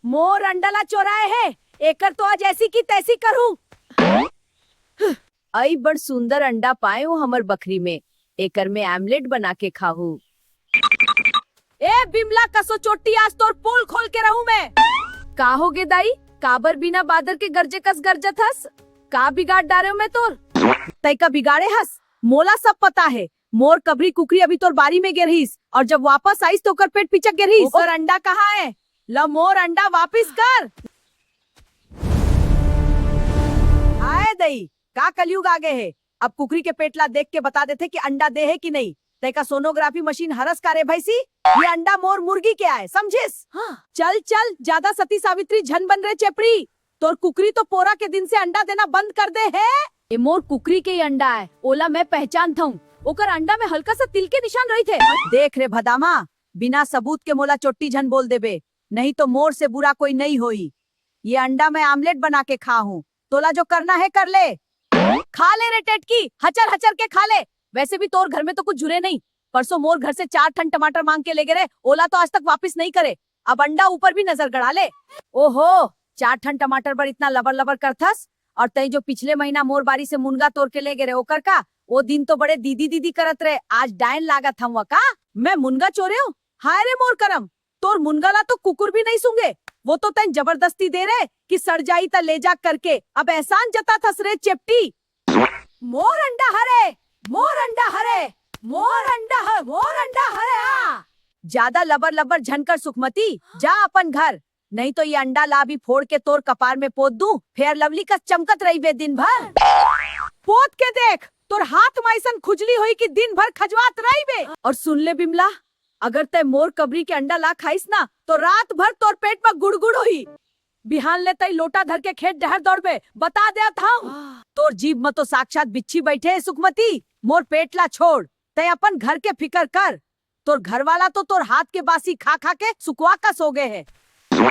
मोर अंडाला चोराए है, एकर तो आज ऐसी की तैसी करूं। आई बड़ सुंदर अंडा पाए हो हमर बकरी में, एकर में आमलेट बना के खाहू। ए बिमला कसो चोटी, आज तोर पोल खोल के रहूं मैं। का होगे दाई, काबर बिना बादर के गरजे कस गरजत हस? का बिगाड़ डारे हो मैं तोर? तय का बिगाड़े हस? मोला सब पता है। मोर कबरी कुकरी अभी तोर बारी में गिरहिस और जब वापस आईस तो कर पेट पिचक गिरहिस। और अंडा कहाँ है? ला मोर अंडा वापिस कर। आए दई, का कलयुग आगे है। अब कुकरी के पेटला देख के बता देते कि अंडा दे है कि नहीं। तय का सोनोग्राफी मशीन हरस का रे भैसी, ये अंडा मोर मुर्गी के आए, समझिस? हाँ। चल चल, ज्यादा सती सावित्री झन बन रहे चेपड़ी। तोर कुकरी तो पोरा के दिन से अंडा देना बंद कर दे है। ये मोर कुकरी के ही अंडा है, ओला मैं पहचान था। ओकर अंडा में हल्का सा तिल के निशान रही थे। देख रे भदामा, बिना सबूत के मोला चोट्टी झन बोल देबे, नहीं तो मोर से बुरा कोई नहीं होई। ये अंडा मैं आमलेट बना के खा हूँ, तोला जो करना है कर ले। खा ले रे टेटकी, हचर हचर के खा ले। वैसे भी तोर घर में तो कुछ जुरे नहीं। परसों मोर घर से 4 टन टमाटर मांग के ले गए, ओला तो आज तक वापस नहीं करे। अब अंडा ऊपर भी नजर गड़ा ले। ओहो, 4 टन टमाटर पर इतना लबर लबर करथस। और तई जो पिछले महीना मोर बारी से मुनगा तोड़ के ले गए ओकर का, वो दिन तो बड़े दीदी दीदी करत रहे, आज डायन लागत हम का। मैं मुनगा चोरे हूँ? हाय रे मोर करम, तोर मुनगाला तो कुकुर भी नहीं सूंगे। वो तो तैन जबरदस्ती दे रहे कि सड़ जाई ता ले जा करके। अब एहसान जता थस रे चेपटी। मोर अंडा हरे, मोर अंडा हरे, मोर अंडा हरे, मोर अंडा हरे। हाँ, ज्यादा लबर लबर झनकर सुखमती, जा अपन घर, नहीं तो ये अंडा ला भी फोड़ के तोर कपार में पोत दूं, फेयर लवली का चमकत रही बे दिन भर। पोत के देख, तोर हाथ में ऐसन खुजली हुई कि दिन भर खजवात रही बे। और सुन ले बिमला, अगर तय मोर कबरी के अंडा ला खाइस ना तो रात भर तोर पेट में गुड़गुड़ हुई। बिहान ले तई लोटा धर के खेत डहर दौड़बे, बता दे था। तोर जीभ में तो साक्षात बिच्छी बैठे है सुखमती। मोर पेटला छोड़, तय अपन घर के फिकर कर। तोर घर वाला तो तोर हाथ के बासी खा खा के सुखवा का सो गए है।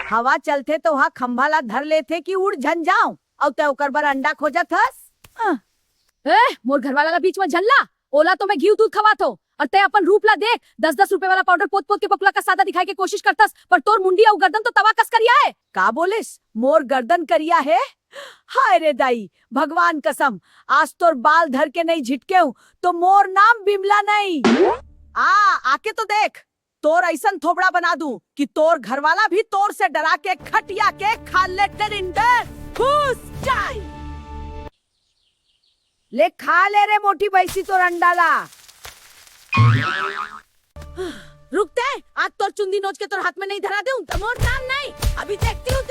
हवा चलते तो वहाँ खम्भाला धर लेते कि उड़ झन जाऊं, और तय ओकर बर अंडा खोजत हस। मोर घर वाला बीच में झल्ला, ओला तो मैं घी दूध खवात हो। और तय अपन रूप ला देख, 10-10 रुपए वाला पाउडर पोत पोत के पपला का सादा दिखाई के कोशिश करतस, पर तोर मुंडी और गर्दन तो तवा कस करिया है। का बोलिस, मोर गर्दन करिया है? हाय रे दाई, भगवान कसम, आज तोर बाल धर के नहीं झिटके हूँ तो मोर नाम बिमला नहीं। आके तो देख, तोर ऐसन थोबड़ा बना दूं कि तोर घर वाला भी तोर से डरा के खटिया के खा ले टेरिंडर घुस जाए। ले खा ले रे मोटी भैंसी तोर अंडाला। रुकते, आज तोर चुंदी नोच के तोर हाथ में नहीं धरा दूं तो मोर नाम नहीं। अभी देखती हूँ